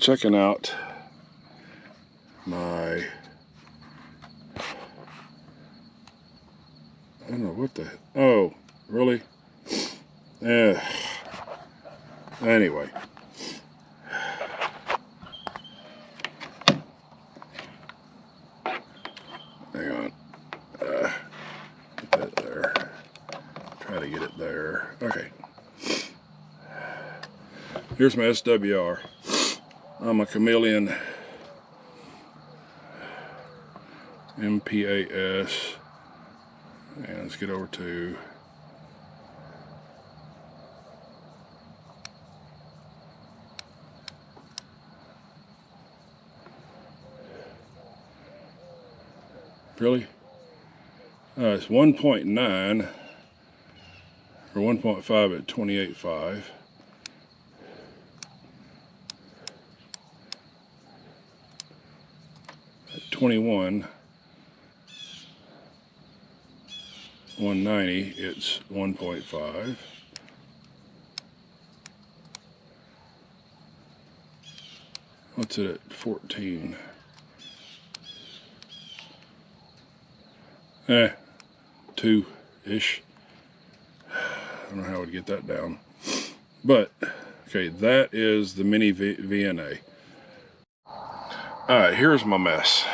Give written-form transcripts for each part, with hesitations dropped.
checking out my, I don't know what the, oh, really? Yeah. Anyway. Hang on. Get that there. Try to get it there. Okay. Here's my SWR. I'm a Chameleon MPAS. And let's get over to really? It's 1.9 or 1.5 at 28.5. 21, 190, it's 1.5. What's it at 14? 2-ish. I don't know how I would get that down. But, okay, that is the mini VNA. Alright, here's my mess.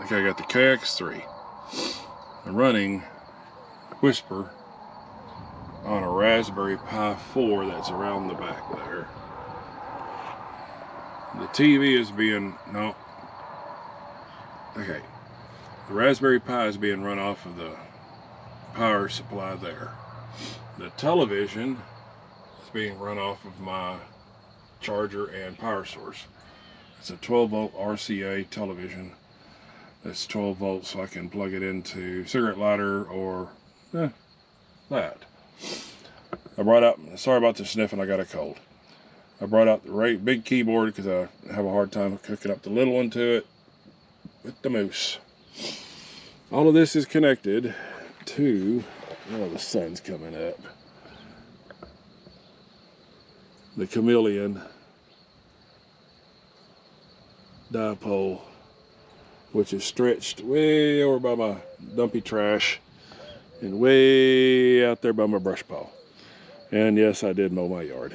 Okay, I got the KX3. I'm running Whisper on a Raspberry Pi4 that's around the back there. The TV is being, no. Okay. The Raspberry Pi is being run off of the power supply there. The television is being run off of my charger and power source. It's a 12 volt RCA television. That's 12 volts, so I can plug it into cigarette lighter or that. I brought out, sorry about the sniffing, I got a cold. I brought out the big keyboard because I have a hard time hooking up the little one to it with the mouse. All of this is connected to, oh, the sun's coming up, the Chameleon dipole, which is stretched way over by my dumpy trash and way out there by my brush pile. And yes, I did mow my yard.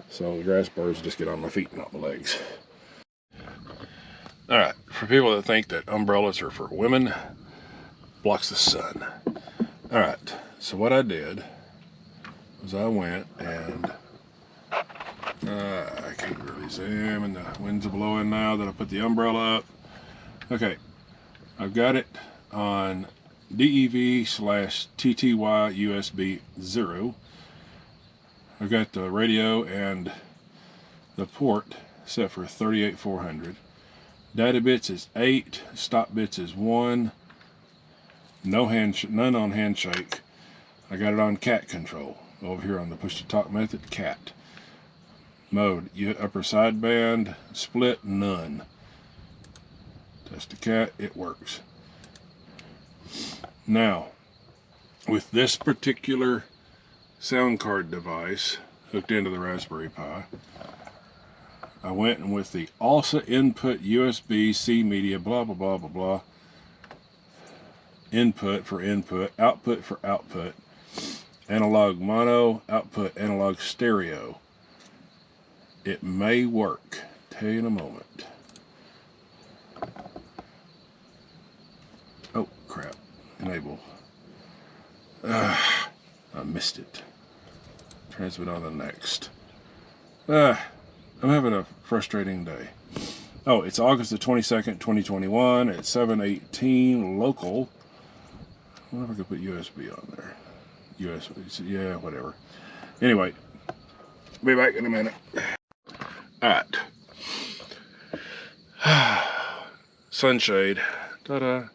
So the grass birds just get on my feet and not my legs. Alright, for people that think that umbrellas are for women, blocks the sun. Alright, so what I did was I went and I can't really zoom and the winds are blowing now that I put the umbrella up. Okay, I've got it on DEV/TTY USB 0. I've got the radio and the port set for 38400. Data bits is 8, stop bits is 1. None on handshake. I got it on cat control over here on the push to talk method, cat mode. Upper sideband split, none. Test the cat, it works. Now, with this particular sound card device hooked into the Raspberry Pi, I went and with the ALSA input USB-C media, blah, blah, blah, blah, blah, input for input, output for output, analog mono, output analog stereo. It may work. Tell you in a moment. Oh, crap. Enable. I missed it. Transmit on the next. I'm having a frustrating day. Oh, it's August the 22nd, 2021 at 7:18 local. I wonder if I could put USB on there. USB, yeah, whatever. Anyway, be back in a minute. Alright. Sunshade. Ta-da.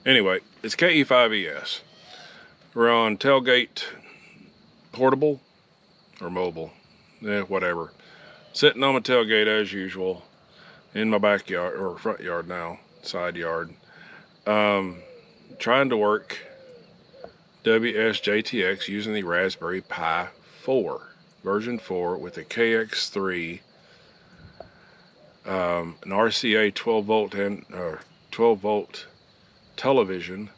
Anyway, it's KE5ES. We're on tailgate portable or mobile. Yeah, whatever. Sitting on my tailgate as usual in my backyard or front yard now, side yard. Trying to work WSJTX using the Raspberry Pi 4 version 4 with the KX3 an RCA 12 volt and 12 volt television.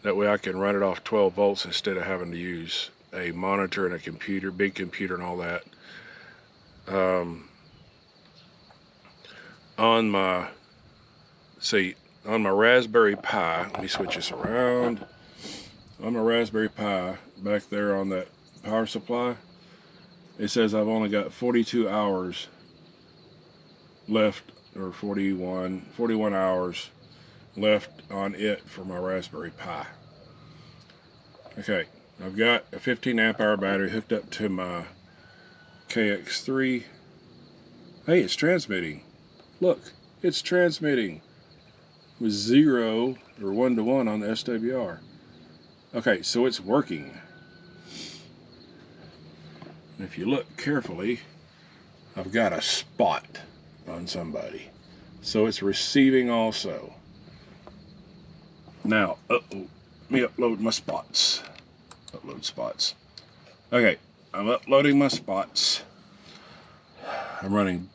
That way I can run it off 12 volts instead of having to use a monitor and a computer, big computer and all that. On my Raspberry Pi, let me switch this around. On my Raspberry Pi, back there on that power supply, it says I've only got 42 hours left, or 41 hours left on it for my Raspberry Pi. Okay, I've got a 15 amp hour battery hooked up to my KX3. Hey, it's transmitting. Look, it's transmitting with 0 or 1-to-1 on the SWR. Okay, so it's working. And if you look carefully, I've got a spot on somebody. So it's receiving also. Now, let me upload my spots. Upload spots. Okay, I'm uploading my spots. I'm running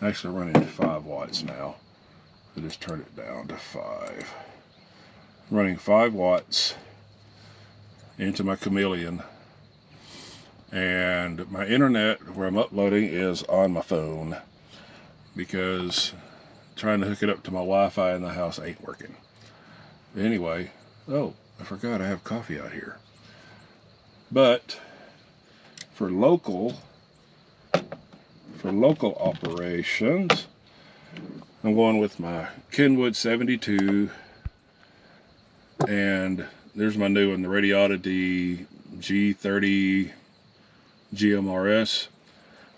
5 watts now. I just turn it down to 5. I'm running 5 watts into my Chameleon. And my internet where I'm uploading is on my phone, because trying to hook it up to my Wi-Fi in the house ain't working. Anyway, oh, I forgot I have coffee out here. But for local operations, I'm going with my Kenwood 72, and there's my new one, the Radiodity G30 GMRS.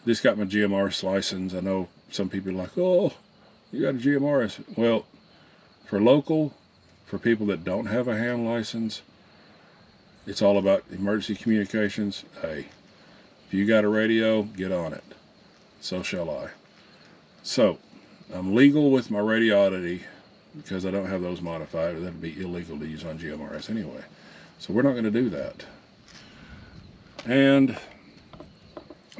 Just got my GMRS license. I know some people are like, oh, you got a GMRS. Well, for local, for people that don't have a ham license, it's all about emergency communications. Hey, if you got a radio, get on it. So shall I. So, I'm legal with my Radiodity because I don't have those modified. That'd be illegal to use on GMRS anyway. So we're not going to do that. And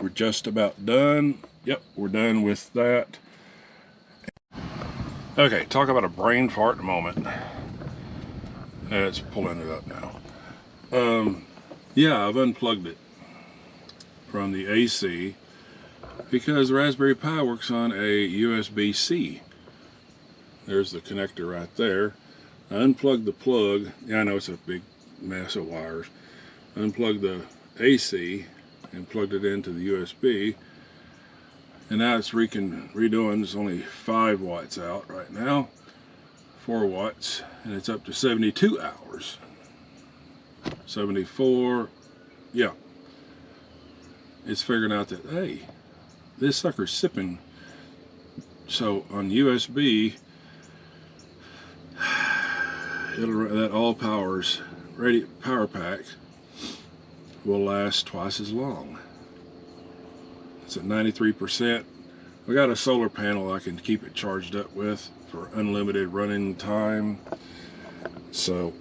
we're just about done. Yep, we're done with that. Okay, talk about a brain fart moment. It's pulling it up now. Yeah, I've unplugged it from the AC because the Raspberry Pi works on a USB-C. There's the connector right there. I unplugged the plug. Yeah, I know it's a big mess of wires. I unplugged the AC and plugged it into the USB, and now it's redoing. There's only 5 watts out right now, 4 watts, and it's up to 72 hours. 74, yeah. It's figuring out that, hey, this sucker's sipping. So on USB, that all power pack will last twice as long. It's at 93%. I got a solar panel I can keep it charged up with for unlimited running time. So